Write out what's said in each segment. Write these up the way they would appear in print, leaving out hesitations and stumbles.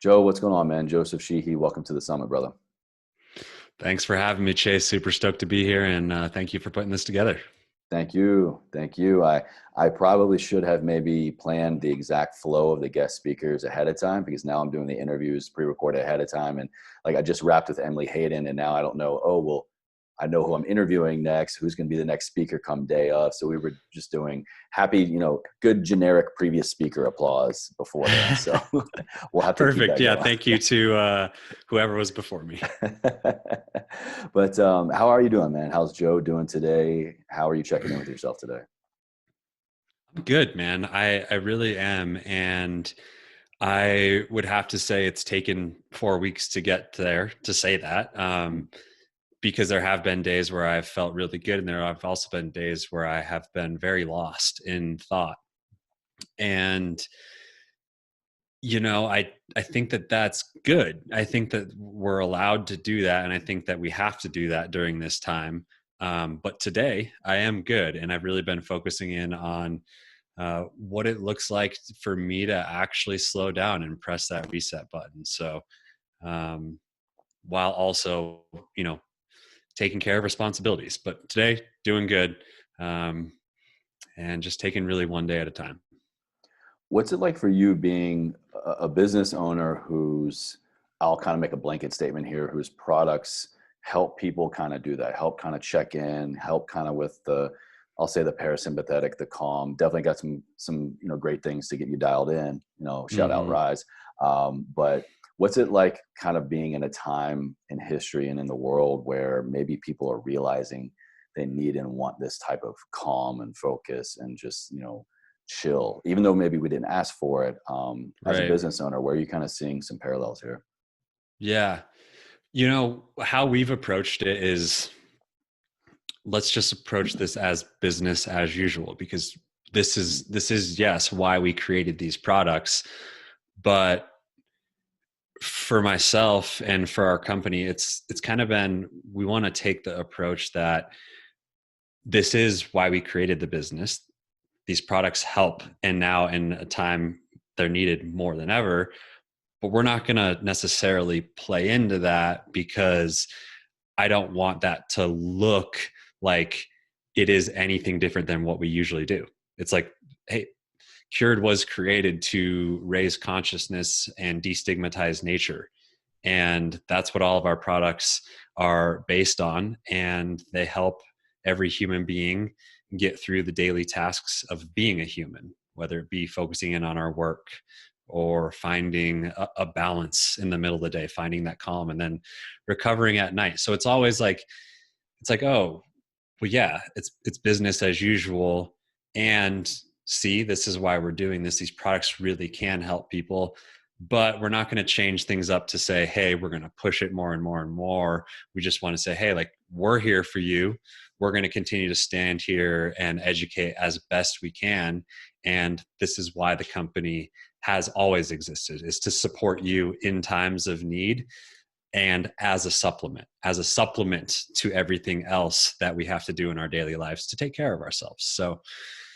Joe, what's going on, man? Joseph Sheehey, welcome to the summit, brother. Thanks for having me, Chase. Super stoked to be here, and thank you for putting this together. Thank you. Thank you. I probably should have maybe planned the exact flow of the guest speakers ahead of time because now I'm doing the interviews pre-recorded ahead of time. And like I just wrapped with Emily Hayden and now I don't know, oh, well, I know who I'm interviewing next, who's going to be the next speaker come day of. So we were just doing happy, good generic previous speaker applause beforehand. So we'll have to keep Perfect. that Yeah. going. Thank you to whoever was before me. But how are you doing, man? How's Joe doing today? How are you checking in with yourself today? I'm good, man. I really am. And I would have to say it's taken 4 weeks to get there to say that. Because there have been days where I've felt really good, and there have also been days where I have been very lost in thought. And I think that that's good. I think that we're allowed to do that, and I think that we have to do that during this time. But today, I am good, and I've really been focusing in on what it looks like for me to actually slow down and press that reset button. So, um, while also, taking care of responsibilities. But today, doing good, um, and just taking really one day at a time. What's it like for you being a business owner who's, I'll kind of make a blanket statement here, whose products help people kind of do that, help kind of check in, help kind of with I'll say the parasympathetic, the calm, definitely got some, great things to get you dialed in, shout out Mm-hmm. Rise. But what's it like kind of being in a time in history and in the world where maybe people are realizing they need and want this type of calm and focus and just, chill, even though maybe we didn't ask for it. As a Right. business owner, where are you kind of seeing some parallels here? Yeah. How we've approached it is, let's just approach this as business as usual, because this is yes why we created these products. But for myself and for our company, it's kind of been, we want to take the approach that this is why we created the business. These products help, and now in a time they're needed more than ever. But we're not going to necessarily play into that, because I don't want that to look like it is anything different than what we usually do. It's like, hey, Cured was created to raise consciousness and destigmatize nature. And that's what all of our products are based on. And they help every human being get through the daily tasks of being a human, whether it be focusing in on our work or finding a balance in the middle of the day, finding that calm, and then recovering at night. So it's always like, oh, well, yeah, it's business as usual. And see, this is why we're doing this. These products really can help people, but we're not going to change things up to say, hey, we're going to push it more and more and more. We just want to say, hey, like, we're here for you. We're going to continue to stand here and educate as best we can. And this is why the company has always existed, is to support you in times of need, and as a supplement to everything else that we have to do in our daily lives to take care of ourselves. So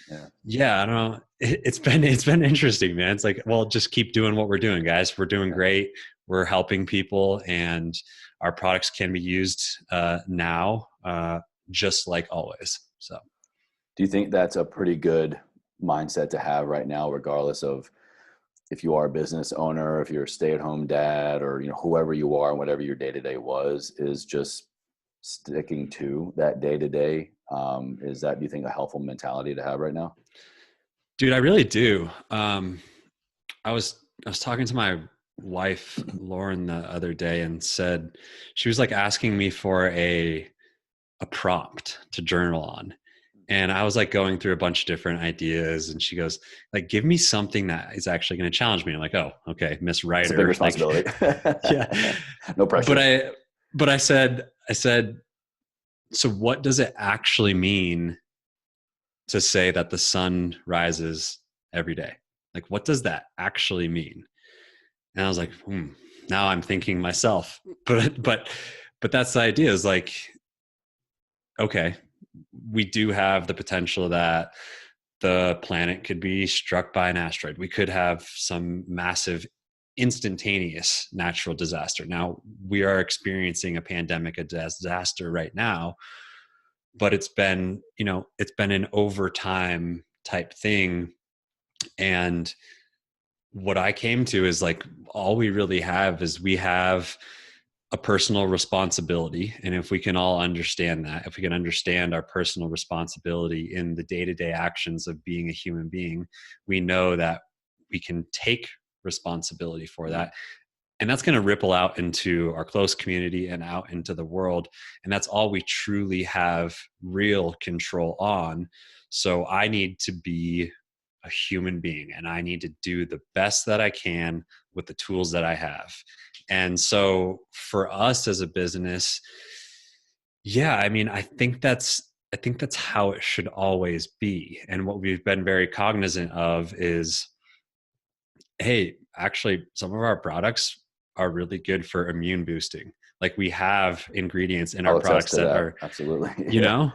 Yeah. yeah, I don't know. It's been interesting, man. It's like, well, just keep doing what we're doing, guys. We're doing great. We're helping people, and our products can be used now, just like always. So Do you think that's a pretty good mindset to have right now, regardless of if you are a business owner, if you're a stay-at-home dad, or whoever you are, and whatever your day-to-day was, is just sticking to that day-to-day? Is that, do you think, a helpful mentality to have right now? dude, I really do. I was talking to my wife Lauren the other day, and said, she was like asking me for a prompt to journal on. And I was like going through a bunch of different ideas, and she goes, like, give me something that is actually going to challenge me. I'm like, oh, okay, Miss It's a big Writer. Like, responsibility. yeah. No But pressure. I said, so what does it actually mean to say that the sun rises every day? Like, what does that actually mean? And I was like, now I'm thinking myself, but that's the idea, is like, okay, we do have the potential that the planet could be struck by an asteroid. We could have some massive instantaneous natural disaster. Now we are experiencing a pandemic, a disaster right now, but it's been, it's been an overtime type thing. And what I came to is like, all we really have is we have a personal responsibility. And if we can all understand that, if we can understand our personal responsibility in the day-to-day actions of being a human being, we know that we can take responsibility for that. And that's going to ripple out into our close community and out into the world. And that's all we truly have real control on. So I need to be a human being, and I need to do the best that I can with the tools that I have. And so for us as a business, yeah, I mean, I think that's how it should always be. And what we've been very cognizant of is, hey, actually, some of our products are really good for immune boosting. Like, we have ingredients in our products that are absolutely, you know,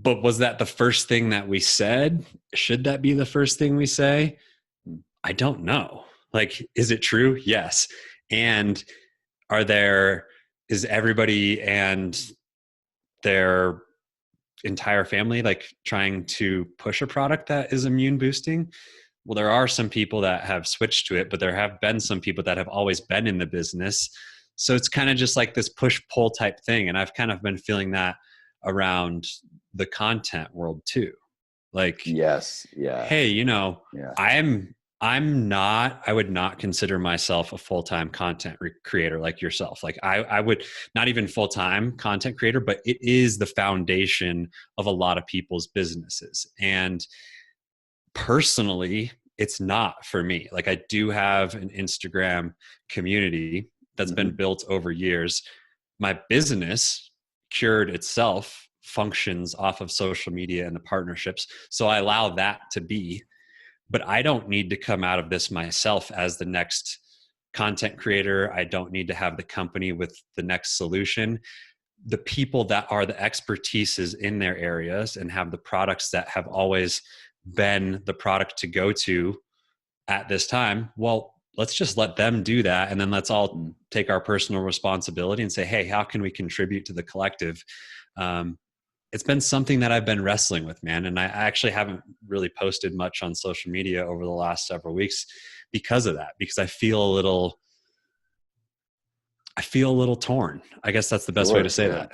but was that the first thing that we said? Should that be the first thing we say? I don't know. Like, is it true? Yes. And is everybody and their entire family like trying to push a product that is immune boosting? Well, there are some people that have switched to it, but there have been some people that have always been in the business. So it's kind of just like this push pull type thing. And I've kind of been feeling that around the content world too. Like, yes, yeah, hey, yeah. I would not consider myself a full-time content creator like yourself. Like, I would not even full-time content creator, but it is the foundation of a lot of people's businesses. And personally, it's not for me. Like, I do have an Instagram community that's been built over years. My business, Cured itself, functions off of social media and the partnerships. So I allow that to be, but I don't need to come out of this myself as the next content creator. I don't need to have the company with the next solution. The people that are the expertises in their areas and have the products that have always been the product to go to at this time, well, let's just let them do that. And then let's all take our personal responsibility and say, hey, how can we contribute to the collective? It's been something that I've been wrestling with, man. And I actually haven't really posted much on social media over the last several weeks because of that, because I feel a little torn. I guess that's the best way to say that.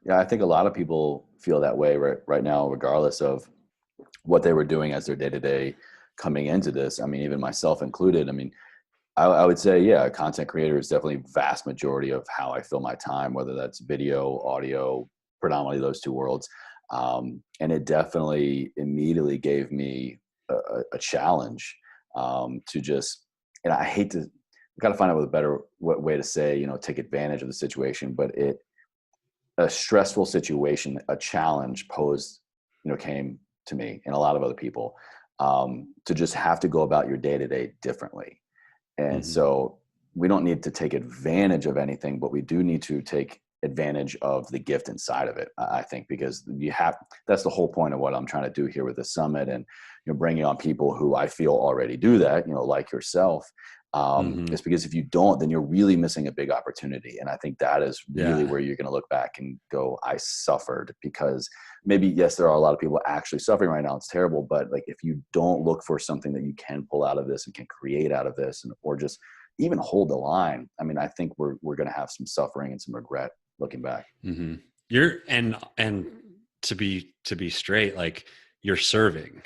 Yeah, I think a lot of people feel that way right now, regardless of what they were doing as their day-to-day coming into this. I mean, even myself included. I mean, I would say, yeah, content creator is definitely vast majority of how I fill my time, whether that's video, audio, predominantly those two worlds. And it definitely immediately gave me a challenge to just, and I hate to, got to find out a better way to say, take advantage of the situation, but a stressful situation, a challenge posed, came to me and a lot of other people, to just have to go about your day-to-day differently. And so we don't need to take advantage of anything, but we do need to take advantage of the gift inside of it, I think, because that's the whole point of what I'm trying to do here with the summit, and bringing on people who I feel already do that, like yourself. It's because if you don't, then you're really missing a big opportunity. And I think that is really where you're going to look back and go, I suffered, because maybe, yes, there are a lot of people actually suffering right now. It's terrible. But like, if you don't look for something that you can pull out of this and can create out of this, or just even hold the line, I mean, I think we're going to have some suffering and some regret looking back. And to be straight, like, you're serving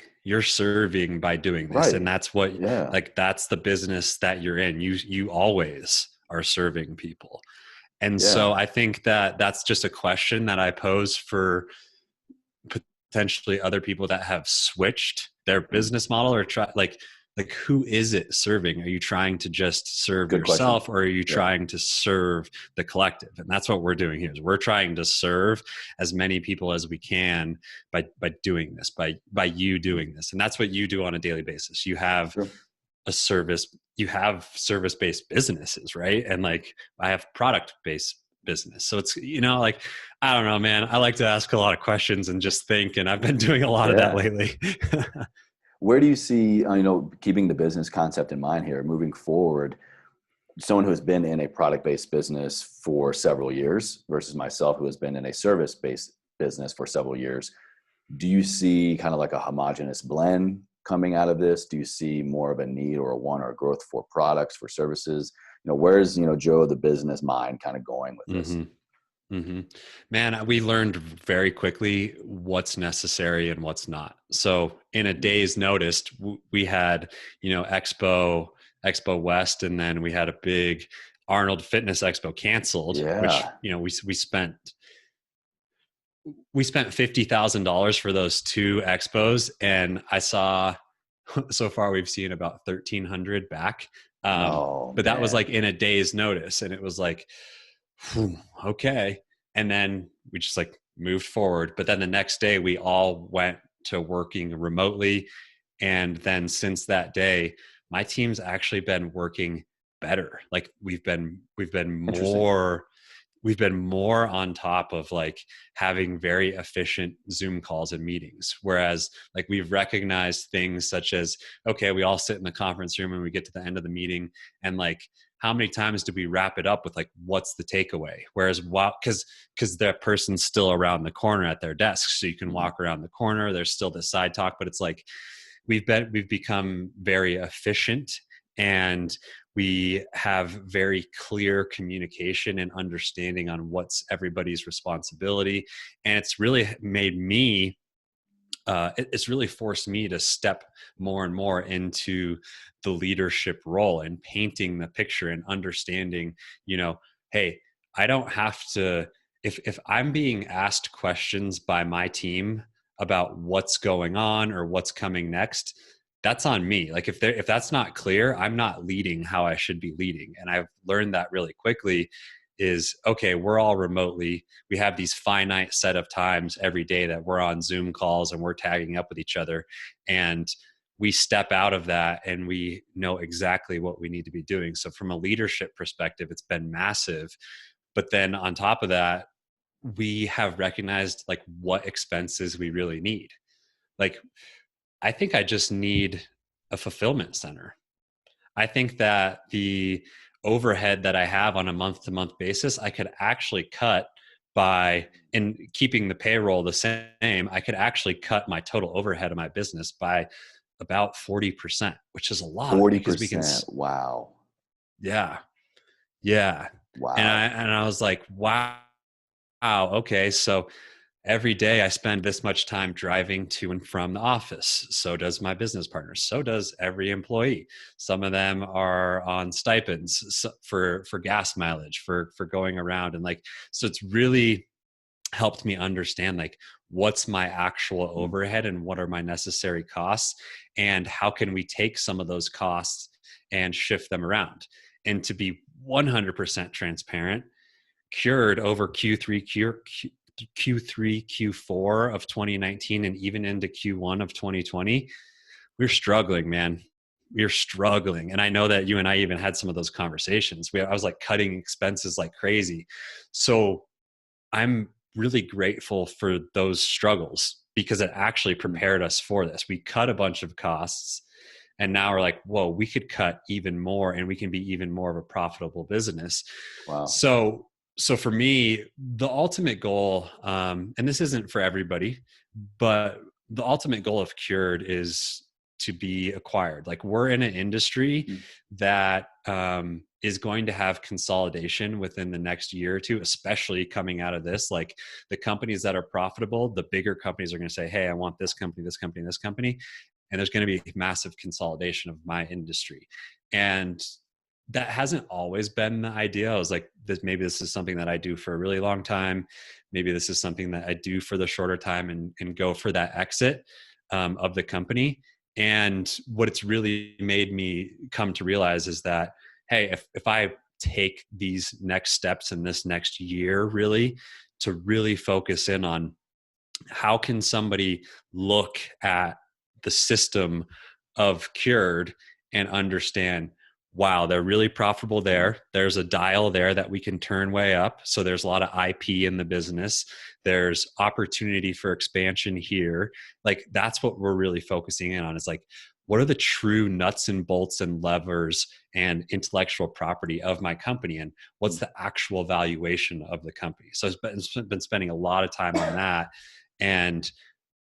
by doing this. Right. And that's what, like, that's the business that you're in. You always are serving people. And so I think that that's just a question that I pose for potentially other people that have switched their business model, or try, like who is it serving? Are you trying to just serve yourself, or are you trying to serve the collective? And that's what we're doing here. Is we're trying to serve as many people as we can by doing this, by you doing this. And that's what you do on a daily basis. You have a service, you have service-based businesses, right? And like, I have product-based business. So it's, like, I don't know, man, I like to ask a lot of questions and just think, and I've been doing a lot of that lately. where do you see, keeping the business concept in mind here, moving forward, someone who has been in a product-based business for several years versus myself who has been in a service-based business for several years, do you see kind of like a homogenous blend coming out of this? Do you see more of a need or a want or a growth for products, for services? Where's, Joe, the business mind kind of going with this? Mm-hmm. Man, we learned very quickly what's necessary and what's not. So in a day's notice, we had, Expo West, and then we had a big Arnold Fitness Expo canceled, which, Yeah. we spent $50,000 for those two expos, and I saw so far we've seen about 1,300 back. But that was like in a day's notice, and it was like, okay. And then we just like moved forward. But then the next day we all went to working remotely. And then since that day, my team's actually been working better. Like we've been more on top of like having very efficient Zoom calls and meetings. Whereas like we've recognized things such as, okay, we all sit in the conference room and we get to the end of the meeting, and like, how many times do we wrap it up with like, what's the takeaway? Whereas, because that person's still around the corner at their desk, so you can walk around the corner. There's still the side talk, but it's like we've become very efficient, and we have very clear communication and understanding on what's everybody's responsibility. And it's really made me it's really forced me to step more and more into the leadership role and painting the picture and understanding, hey, I don't have to, if I'm being asked questions by my team about what's going on or what's coming next, that's on me. Like if that's not clear, I'm not leading how I should be leading. And I've learned that really quickly is, okay, we're all remotely. We have these finite set of times every day that we're on Zoom calls and we're tagging up with each other. And we step out of that and we know exactly what we need to be doing. So from a leadership perspective, it's been massive. But then on top of that, we have recognized like what expenses we really need. Like, I think I just need a fulfillment center. I think that the overhead that I have on a month to month basis, I could actually cut by, in keeping the payroll the same, I could actually cut my total overhead of my business by about 40%, which is a lot 40%. because we can. Wow. Yeah. Yeah. Wow. And I was like, wow. Okay. So every day I spend this much time driving to and from the office. So does my business partner. So does every employee. Some of them are on stipends for gas mileage, for going around. And like, so it's really helped me understand like what's my actual overhead and what are my necessary costs, and how can we take some of those costs and shift them around. And to be 100% transparent, Cured over Q3, Q4 of 2019, and even into Q1 of 2020, we're struggling, man. We're struggling. And I know that you and I even had some of those conversations. I was like cutting expenses like crazy. So I'm really grateful for those struggles because it actually prepared us for this. We cut a bunch of costs, and now we're like, whoa, we could cut even more and we can be even more of a profitable business. Wow. So for me, the ultimate goal, and this isn't for everybody, but the ultimate goal of Cured is to be acquired. Like we're in an industry that is going to have consolidation within the next year or two, especially coming out of this. Like the companies that are profitable, the bigger companies are going to say, hey, I want this company, this company, this company. And there's going to be massive consolidation of my industry. And that hasn't always been the idea. I was like, maybe this is something that I do for a really long time. Maybe this is something that I do for the shorter time and go for that exit of the company. And what it's really made me come to realize is that, hey, if I take these next steps in this next year, really, to really focus in on how can somebody look at the system of Cured and understand wow, they're really profitable there. There's a dial there that we can turn way up. So there's a lot of IP in the business. There's opportunity for expansion here. Like that's what we're really focusing in on. Is like, what are the true nuts and bolts and levers and intellectual property of my company? And what's the actual valuation of the company? So I've been spending a lot of time on that. And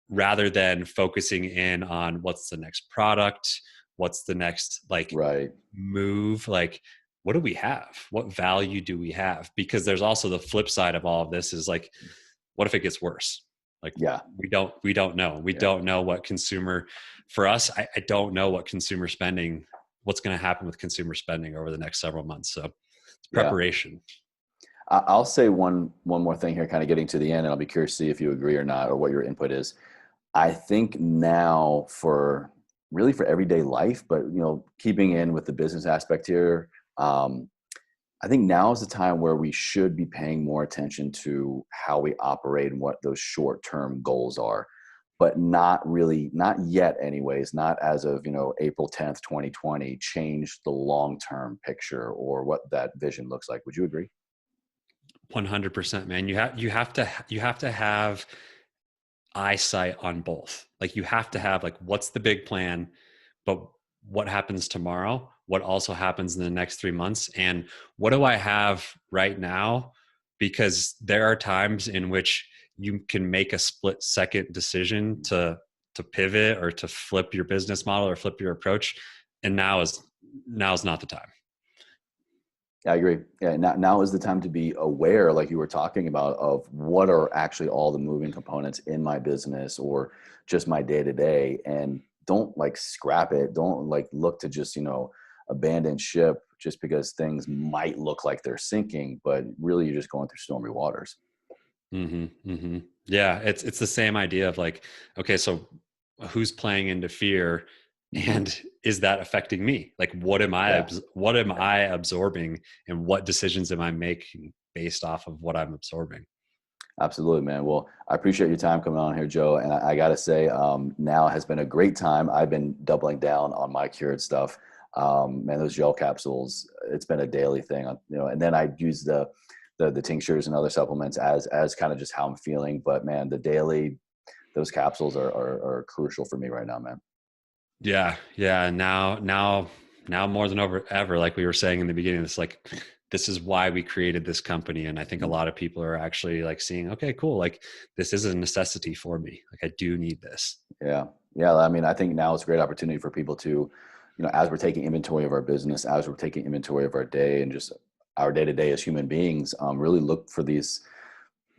rather than focusing in on what's the next product, what's the next like Right. move, like what do we have, what value do we have? Because there's also the flip side of all of this is like, what if it gets worse? Like Yeah. we don't know what consumer, for us, I don't know what consumer spending, what's going to happen with consumer spending over the next several months. So it's Yeah. preparation. I'll say one more thing here, kind of getting to the end, and I'll be curious to see if you agree or not, or what your input is. I think now for really for everyday life, but keeping in with the business aspect here, I think now is the time where we should be paying more attention to how we operate and what those short-term goals are, but not yet anyways, not as of, April 10th, 2020, change the long-term picture or what that vision looks like. Would you agree? 100%, man. You have to have eyesight on both. Like you have to have like, what's the big plan, but what happens tomorrow, what also happens in the next 3 months, and what do I have right now? Because there are times in which you can make a split second decision to pivot or to flip your business model or flip your approach, and now is not the time. Yeah, I agree. Yeah, now is the time to be aware, like you were talking about, of what are actually all the moving components in my business or just my day to day, and don't like scrap it. Don't like look to just abandon ship just because things might look like they're sinking, but really you're just going through stormy waters. Yeah, it's the same idea of like, okay, so who's playing into fear, Hmm. and is that affecting me? Like, Yeah. what am I absorbing, and what decisions am I making based off of what I'm absorbing? Absolutely, man. Well, I appreciate your time coming on here, Joe. And I got to say, now has been a great time. I've been doubling down on my cured stuff. Man, those gel capsules, it's been a daily thing, and then I use the tinctures and other supplements as kind of just how I'm feeling. But man, those capsules are crucial for me right now, man. Yeah. Now more than ever, like we were saying in the beginning, it's like this is why we created this company, and I think a lot of people are actually like seeing, okay, cool, like this is a necessity for me. Like I do need this. Yeah. Yeah. I mean, I think now it's a great opportunity for people to, as we're taking inventory of our business, as we're taking inventory of our day and just our day to day as human beings, really look for these.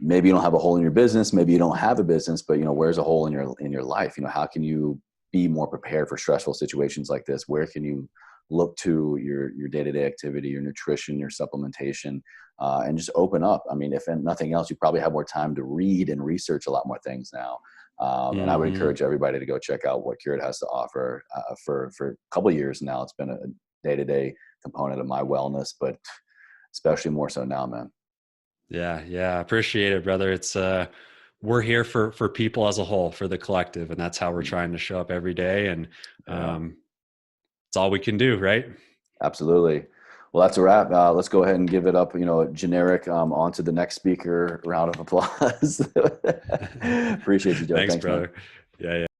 Maybe you don't have a hole in your business. Maybe you don't have a business, but where's a hole in your life? How can you be more prepared for stressful situations like this? Where can you look to your day to day activity, your nutrition, your supplementation, and just open up? I mean, if nothing else, you probably have more time to read and research a lot more things now. And I would Hmm. encourage everybody to go check out what Cured has to offer. For a couple of years now, it's been a day to day component of my wellness, but especially more so now, man. Yeah. Appreciate it, brother. It's we're here for people as a whole, for the collective, and that's how we're trying to show up every day. And Yeah. um, it's all we can do, right? Absolutely. Well, that's a wrap. Let's go ahead and give it up, generic, on to the next speaker. Round of applause. Appreciate you, Joe. Thanks, Thanks, man. brother. Yeah.